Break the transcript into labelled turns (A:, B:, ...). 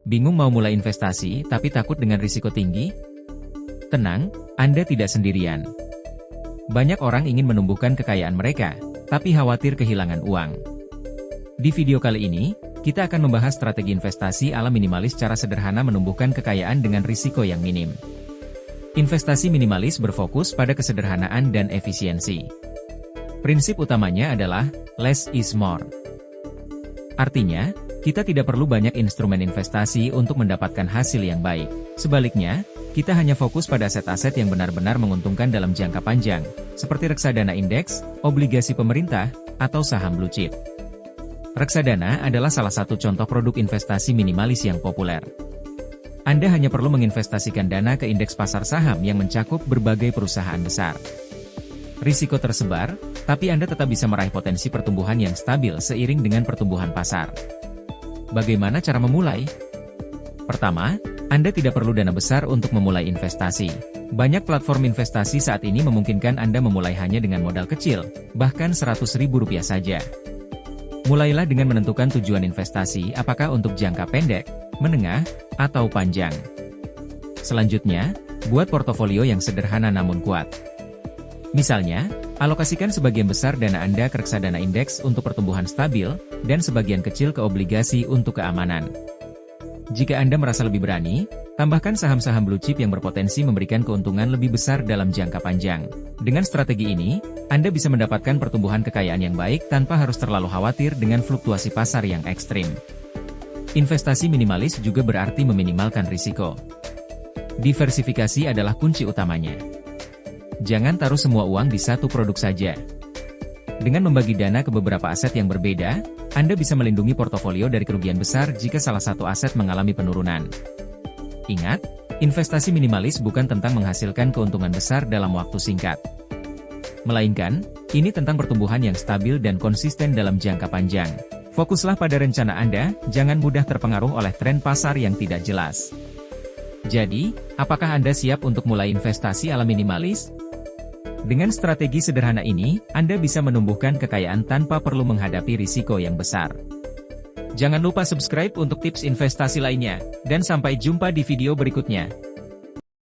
A: Bingung mau mulai investasi tapi takut dengan risiko tinggi? Tenang, Anda tidak sendirian. Banyak orang ingin menumbuhkan kekayaan mereka, tapi khawatir kehilangan uang. Di video kali ini, kita akan membahas strategi investasi ala minimalis secara sederhana menumbuhkan kekayaan dengan risiko yang minim. Investasi minimalis berfokus pada kesederhanaan dan efisiensi. Prinsip utamanya adalah, less is more. Artinya, kita tidak perlu banyak instrumen investasi untuk mendapatkan hasil yang baik. Sebaliknya, kita hanya fokus pada aset-aset yang benar-benar menguntungkan dalam jangka panjang, seperti reksadana indeks, obligasi pemerintah, atau saham blue chip. Reksadana adalah salah satu contoh produk investasi minimalis yang populer. Anda hanya perlu menginvestasikan dana ke indeks pasar saham yang mencakup berbagai perusahaan besar. Risiko tersebar, tapi Anda tetap bisa meraih potensi pertumbuhan yang stabil seiring dengan pertumbuhan pasar. Bagaimana cara memulai? Pertama, Anda tidak perlu dana besar untuk memulai investasi. Banyak platform investasi saat ini memungkinkan Anda memulai hanya dengan modal kecil, bahkan Rp100.000 saja. Mulailah dengan menentukan tujuan investasi apakah untuk jangka pendek, menengah, atau panjang. Selanjutnya, buat portofolio yang sederhana namun kuat. Misalnya, alokasikan sebagian besar dana Anda ke reksadana indeks untuk pertumbuhan stabil, dan sebagian kecil ke obligasi untuk keamanan. Jika Anda merasa lebih berani, tambahkan saham-saham blue chip yang berpotensi memberikan keuntungan lebih besar dalam jangka panjang. Dengan strategi ini, Anda bisa mendapatkan pertumbuhan kekayaan yang baik tanpa harus terlalu khawatir dengan fluktuasi pasar yang ekstrim. Investasi minimalis juga berarti meminimalkan risiko. Diversifikasi adalah kunci utamanya. Jangan taruh semua uang di satu produk saja. Dengan membagi dana ke beberapa aset yang berbeda, Anda bisa melindungi portofolio dari kerugian besar jika salah satu aset mengalami penurunan. Ingat, investasi minimalis bukan tentang menghasilkan keuntungan besar dalam waktu singkat. Melainkan, ini tentang pertumbuhan yang stabil dan konsisten dalam jangka panjang. Fokuslah pada rencana Anda, jangan mudah terpengaruh oleh tren pasar yang tidak jelas. Jadi, apakah Anda siap untuk mulai investasi ala minimalis? Dengan strategi sederhana ini, Anda bisa menumbuhkan kekayaan tanpa perlu menghadapi risiko yang besar. Jangan lupa subscribe untuk tips investasi lainnya, dan sampai jumpa di video berikutnya.